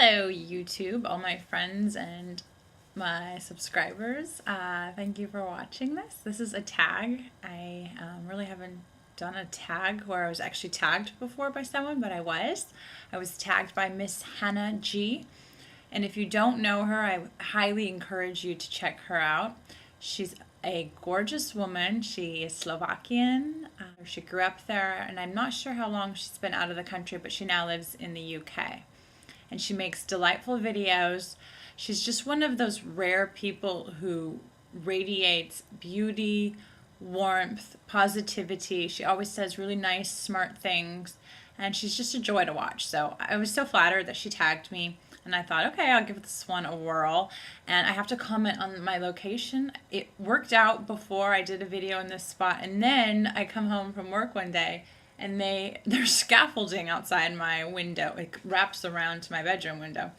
Hello YouTube, all my friends and my subscribers. Thank you for watching this. This is a tag. I really haven't done a tag where I was actually tagged before by someone, but I was tagged by MissHanaG. And if you don't know her, I highly encourage you to check her out. She's a gorgeous woman. She is Slovakian. She grew up there, and I'm not sure how long she's been out of the country, but she now lives in the UK. And she makes delightful videos. She's just one of those rare people who radiates beauty, warmth, positivity. She always says really nice, smart things, and she's just a joy to watch. So I was so flattered that she tagged me, and I thought, okay, I'll give this one a whirl. And I have to comment on my location. It worked out before I did a video in this spot, and then I come home from work one day, and there's scaffolding outside my window. It wraps around to my bedroom window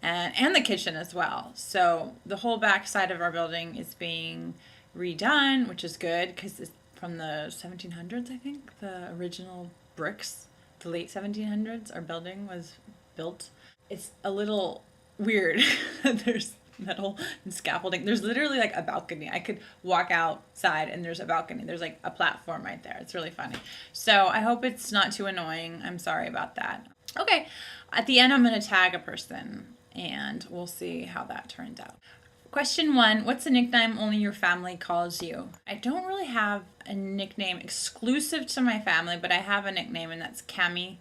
and the kitchen as well. So the whole back side of our building is being redone, which is good because it's from the 1700s, I think. The original bricks, the late 1700s, our building was built. It's a little weird. There's metal and scaffolding. There's literally like a balcony. I could walk outside and there's a balcony. There's like a platform right there. It's really funny. So I hope it's not too annoying. I'm sorry about that. Okay, at the end I'm going to tag a person and we'll see how that turns out. Question 1, what's a nickname only your family calls you? I don't really have a nickname exclusive to my family, but I have a nickname, and that's Cami.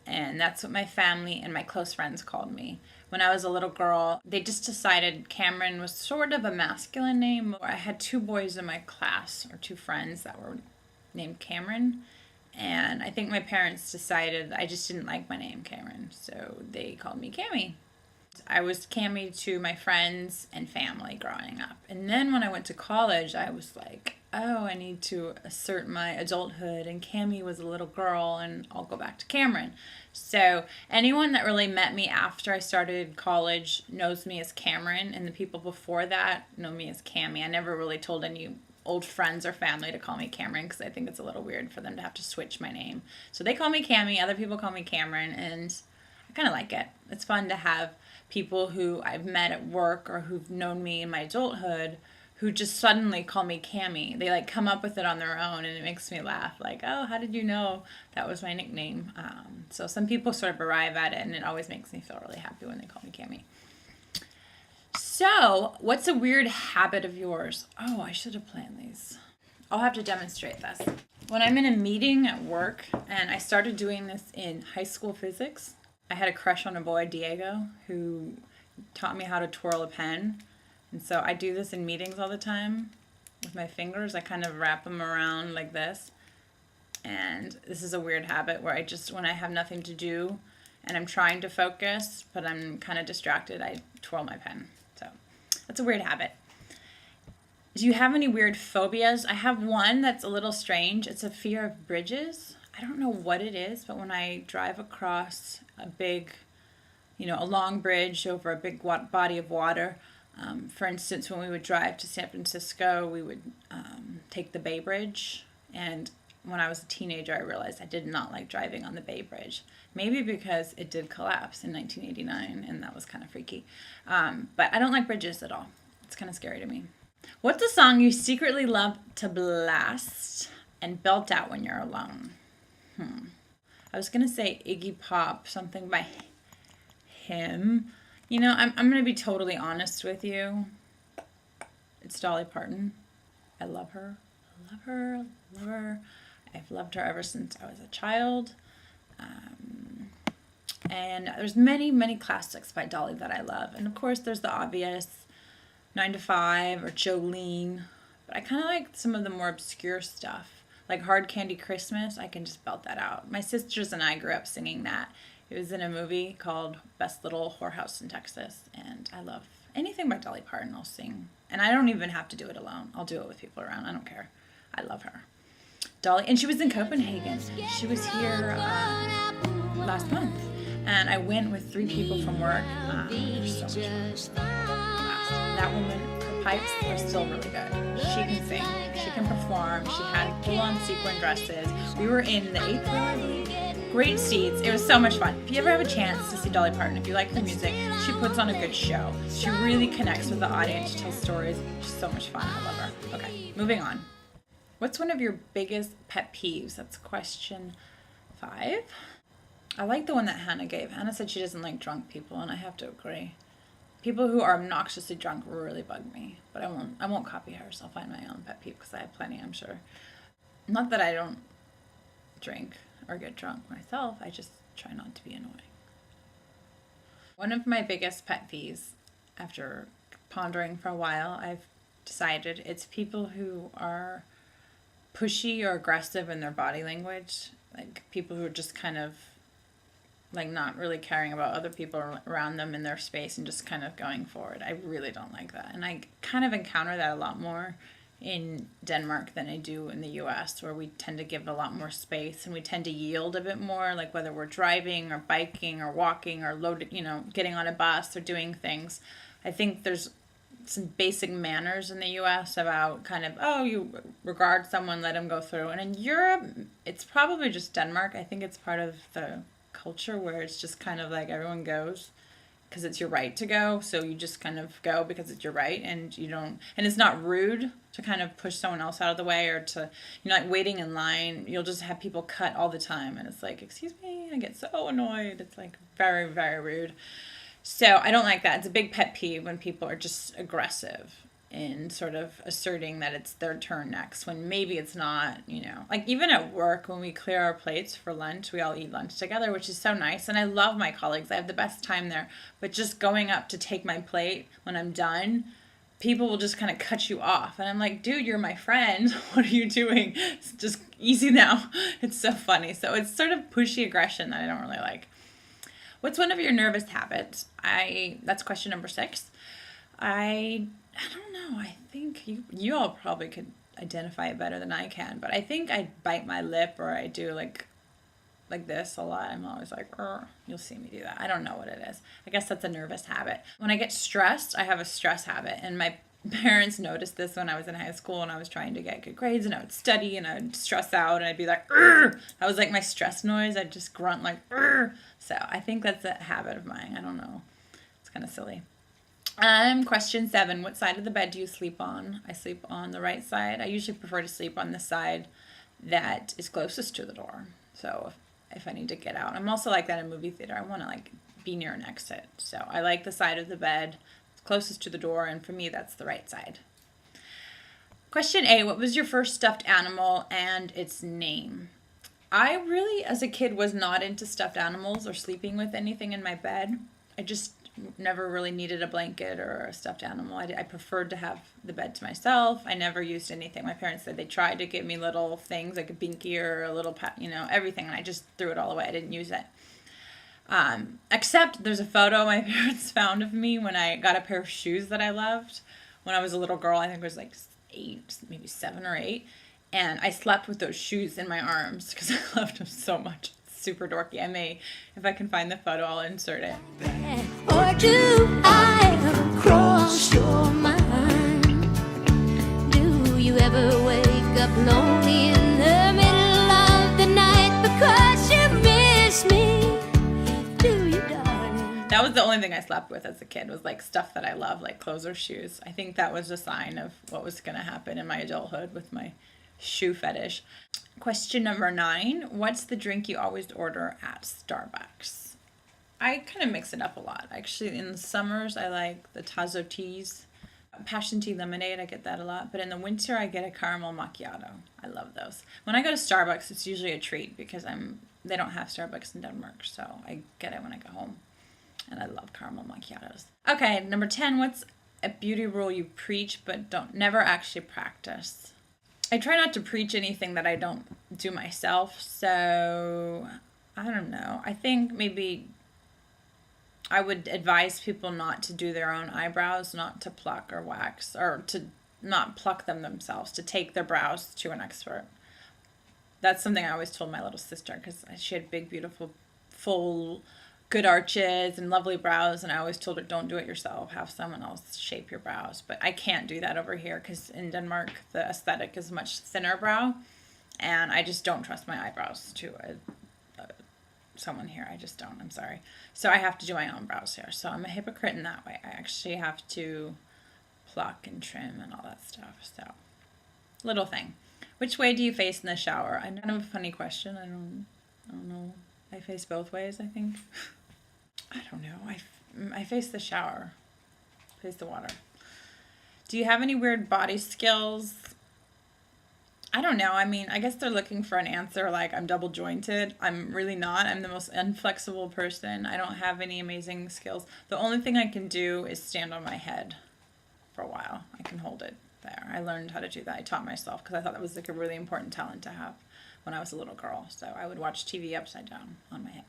And that's what my family and my close friends called me. When I was a little girl, they just decided Cameron was sort of a masculine name. I had 2 boys in my class, or 2 friends that were named Cameron. And I think my parents decided I just didn't like my name, Cameron. So they called me Cami. I was Cami to my friends and family growing up. And then when I went to college, I was like, oh, I need to assert my adulthood, and Cami was a little girl, and I'll go back to Cameron. So anyone that really met me after I started college knows me as Cameron, and the people before that know me as Cami. I never really told any old friends or family to call me Cameron because I think it's a little weird for them to have to switch my name. So they call me Cami, other people call me Cameron, and I kind of like it. It's fun to have people who I've met at work or who've known me in my adulthood who just suddenly call me Cami. They like come up with it on their own, and it makes me laugh. Like, oh, how did you know that was my nickname? So some people sort of arrive at it, and it always makes me feel really happy when they call me Cami. So what's a weird habit of yours? Oh, I should have planned these. I'll have to demonstrate this. When I'm in a meeting at work, and I started doing this in high school physics, I had a crush on a boy, Diego, who taught me how to twirl a pen. And so I do this in meetings all the time with my fingers. I kind of wrap them around like this. And this is a weird habit where when I have nothing to do and I'm trying to focus, but I'm kind of distracted, I twirl my pen. So that's a weird habit. Do you have any weird phobias? I have one that's a little strange. It's a fear of bridges. I don't know what it is, but when I drive across a big, a long bridge over a big body of water, for instance, when we would drive to San Francisco, we would take the Bay Bridge. And when I was a teenager, I realized I did not like driving on the Bay Bridge. Maybe because it did collapse in 1989, and that was kind of freaky. But I don't like bridges at all. It's kind of scary to me. What's a song you secretly love to blast and belt out when you're alone? I was going to say Iggy Pop, something by him. I'm going to be totally honest with you. It's Dolly Parton. I love her. I love her. I love her. I've loved her ever since I was a child. And there's many, many classics by Dolly that I love. And of course, there's the obvious 9 to 5 or Jolene. But I kind of like some of the more obscure stuff. Like Hard Candy Christmas, I can just belt that out. My sisters and I grew up singing that. It was in a movie called Best Little Whorehouse in Texas, and I love anything by Dolly Parton. I'll sing, and I don't even have to do it alone. I'll do it with people around. I don't care. I love her. Dolly, and she was in Copenhagen. She was here last month, and I went with 3 people from work. So much fun. That woman, her pipes are still really good. She can sing. She can perform. She had full-on sequin dresses. We were in the 8th grade, great seats. It was so much fun. If you ever have a chance to see Dolly Parton, if you like her music, she puts on a good show. She really connects with the audience. She tells stories. She's so much fun. I love her. Okay, moving on. What's one of your biggest pet peeves? That's question 5. I like the one that Hannah gave. Hannah said she doesn't like drunk people, and I have to agree. People who are obnoxiously drunk really bug me, but I won't copy hers. I'll find my own pet peeve because I have plenty, I'm sure. Not that I don't drink or get drunk myself, I just try not to be annoying. One of my biggest pet peeves, after pondering for a while, I've decided it's people who are pushy or aggressive in their body language, like people who are just kind of like not really caring about other people around them in their space and just kind of going forward. I really don't like that. And I kind of encounter that a lot more in Denmark than I do in the US, where we tend to give a lot more space and we tend to yield a bit more, like whether we're driving or biking or walking or loaded, getting on a bus or doing things. I think there's some basic manners in the US about kind of, you regard someone, let them go through. And in Europe, it's probably just Denmark. I think it's part of the culture where it's just kind of like everyone goes because it's your right to go, so you just kind of go because it's your right, and you don't, and it's not rude to kind of push someone else out of the way or to, like waiting in line, you'll just have people cut all the time and it's like, excuse me, I get so annoyed. It's like very, very rude. So I don't like that. It's a big pet peeve when people are just aggressive in sort of asserting that it's their turn next when maybe it's not, like even at work when we clear our plates for lunch, we all eat lunch together, which is so nice. And I love my colleagues. I have the best time there. But just going up to take my plate when I'm done, people will just kind of cut you off. And I'm like, dude, you're my friend. What are you doing? It's just easy now. It's so funny. So it's sort of pushy aggression that I don't really like. What's one of your nervous habits? That's question number 6. I don't know. I think you all probably could identify it better than I can, but I think I bite my lip or I do like this a lot. I'm always like, you'll see me do that. I don't know what it is. I guess that's a nervous habit. When I get stressed, I have a stress habit, and my parents noticed this when I was in high school and I was trying to get good grades, and I would study and I would stress out and I'd be like, that was like my stress noise. I'd just grunt like, so I think that's a habit of mine. I don't know. It's kind of silly. Question 7. What side of the bed do you sleep on? I sleep on the right side. I usually prefer to sleep on the side that is closest to the door. So if I need to get out. I'm also like that in a movie theater. I want to like be near an exit. So I like the side of the bed closest to the door, and for me that's the right side. Question 8. What was your first stuffed animal and its name? I really, as a kid, was not into stuffed animals or sleeping with anything in my bed. I just never really needed a blanket or a stuffed animal. I preferred to have the bed to myself. I never used anything. My parents said they tried to give me little things like a binky or a little pet, everything, and I just threw it all away. I didn't use it. Except there's a photo my parents found of me when I got a pair of shoes that I loved when I was a little girl. I think it was like 8, maybe 7 or 8. And I slept with those shoes in my arms because I loved them so much. It's super dorky. If I can find the photo, I'll insert it. Or do I ever cross your mind? Do you ever wake up lonely in the middle of the night because you miss me? Do you, darling? That was the only thing I slept with as a kid, was like stuff that I love, like clothes or shoes. I think that was a sign of what was going to happen in my adulthood with my shoe fetish. Question number 9. What's the drink you always order at Starbucks? I kind of mix it up a lot. Actually, in the summers, I like the Tazo teas. Passion tea lemonade, I get that a lot. But in the winter, I get a caramel macchiato. I love those. When I go to Starbucks, it's usually a treat because they don't have Starbucks in Denmark, so I get it when I go home. And I love caramel macchiatos. Okay, number 10. What's a beauty rule you preach but never actually practice? I try not to preach anything that I don't do myself, so I don't know. I think maybe I would advise people not to do their own eyebrows, not to pluck or wax, or to not pluck them themselves, to take their brows to an expert. That's something I always told my little sister because she had big, beautiful, full, good arches and lovely brows, and I always told her, don't do it yourself, have someone else shape your brows. But I can't do that over here because in Denmark the aesthetic is much thinner brow, and I just don't trust my eyebrows to someone here. I just don't. I'm sorry. So I have to do my own brows here. So I'm a hypocrite in that way. I actually have to pluck and trim and all that stuff. So little thing. Which way do you face in the shower? I kind of a funny question. I don't know. I face both ways, I think. I don't know. I face the shower. Face the water. Do you have any weird body skills? I don't know. I mean, I guess they're looking for an answer like I'm double jointed. I'm really not. I'm the most inflexible person. I don't have any amazing skills. The only thing I can do is stand on my head for a while. I can hold it there. I learned how to do that. I taught myself because I thought that was like a really important talent to have when I was a little girl. So I would watch TV upside down on my head.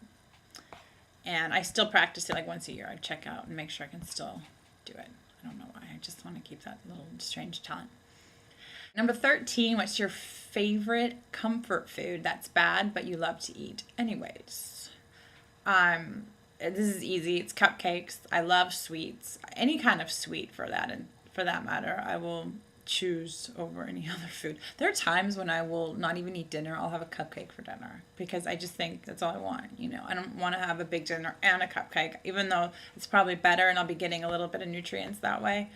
And I still practice it like once a year. I check out and make sure I can still do it. I don't know why. I just want to keep that little strange talent. Number 13, what's your favorite comfort food that's bad but you love to eat? Anyways, this is easy. It's cupcakes. I love sweets. Any kind of sweet for that matter. I will choose over any other food. There are times when I will not even eat dinner. I'll have a cupcake for dinner because I just think that's all I want. You know, I don't want to have a big dinner and a cupcake, even though it's probably better and I'll be getting a little bit of nutrients that way.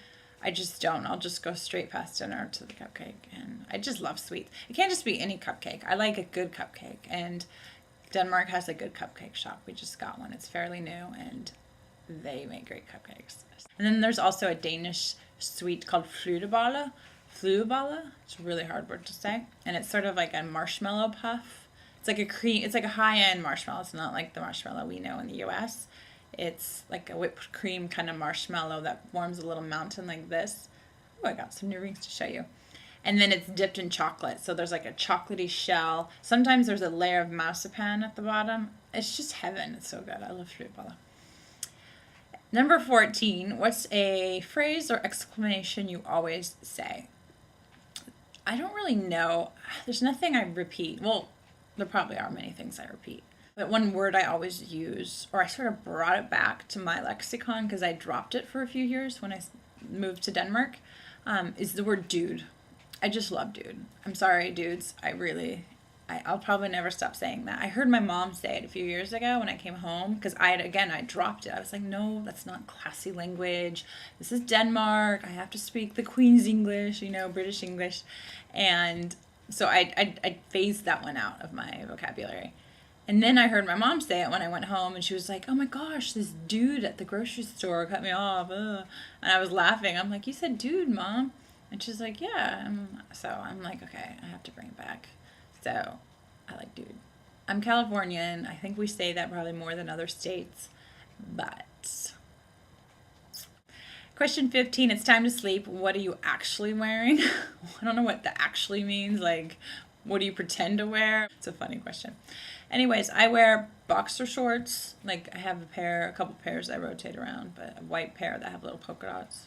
I just don't. I'll just go straight past dinner to the cupcake. And I just love sweets. It can't just be any cupcake. I like a good cupcake. And Denmark has a good cupcake shop. We just got one. It's fairly new and they make great cupcakes. And then there's also a Danish sweet called flyttebolle. Flyttebolle. It's a really hard word to say. And it's sort of like a marshmallow puff. It's like a cream. It's like a high-end marshmallow. It's not like the marshmallow we know in the U.S. It's like a whipped cream kind of marshmallow that forms a little mountain like this. Oh, I got some new rings to show you. And then it's dipped in chocolate. So there's like a chocolatey shell. Sometimes there's a layer of marzipan at the bottom. It's just heaven. It's so good. I love flyttebolle. Number 14, what's a phrase or exclamation you always say? I don't really know. There's nothing I repeat. Well, there probably are many things I repeat. But one word I always use, or I sort of brought it back to my lexicon because I dropped it for a few years when I moved to Denmark, is the word dude. I just love dude. I'm sorry, dudes. I'll probably never stop saying that. I heard my mom say it a few years ago when I came home because I dropped it. I was like, no, that's not classy language. This is Denmark. I have to speak the Queen's English, British English. And so I phased that one out of my vocabulary. And then I heard my mom say it when I went home, and she was like, oh my gosh, this dude at the grocery store cut me off. And I was laughing. I'm like, you said dude, Mom. And she's like, yeah. So I'm like, okay, I have to bring it back. So I like dude. I'm Californian. I think we say that probably more than other states. But question 15, it's time to sleep. What are you actually wearing? I don't know what the actually means. Like, what do you pretend to wear? It's a funny question. Anyways, I wear boxer shorts. Like I have a couple pairs I rotate around, but a white pair that have little polka dots.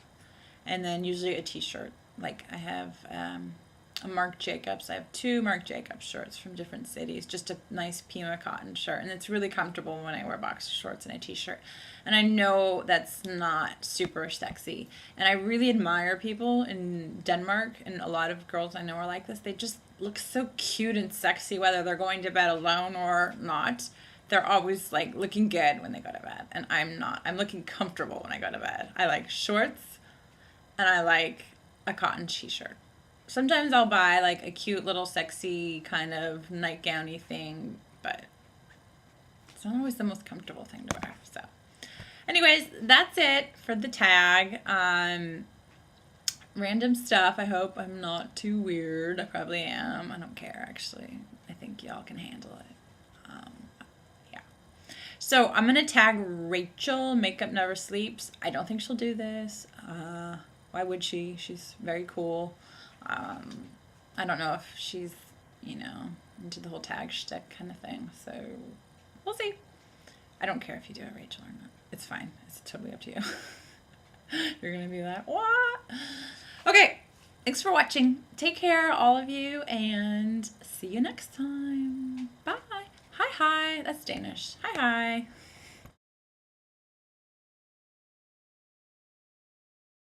And then usually a t-shirt. Like I have a Marc Jacobs. I have 2 Marc Jacobs shirts from different cities. Just a nice Pima cotton shirt. And it's really comfortable when I wear boxer shorts and a t-shirt. And I know that's not super sexy. And I really admire people in Denmark, and a lot of girls I know are like this. They just look so cute and sexy whether they're going to bed alone or not. They're always like looking good when they go to bed. And I'm not. I'm looking comfortable when I go to bed. I like shorts and I like a cotton t-shirt. Sometimes I'll buy like a cute little sexy kind of nightgowny thing, but it's not always the most comfortable thing to wear. So anyways, that's it for the tag. Random stuff. I hope I'm not too weird. I probably am. I don't care, actually. I think y'all can handle it. Yeah. So I'm going to tag Rachel. Makeup Never Sleeps. I don't think she'll do this. Why would she? She's very cool. I don't know if she's, into the whole tag shtick kind of thing. So we'll see. I don't care if you do it, Rachel, or not. It's fine. It's totally up to you. You're going to be like, what? Okay. Thanks for watching. Take care, all of you, and see you next time. Bye. Hi. That's Danish. Hi.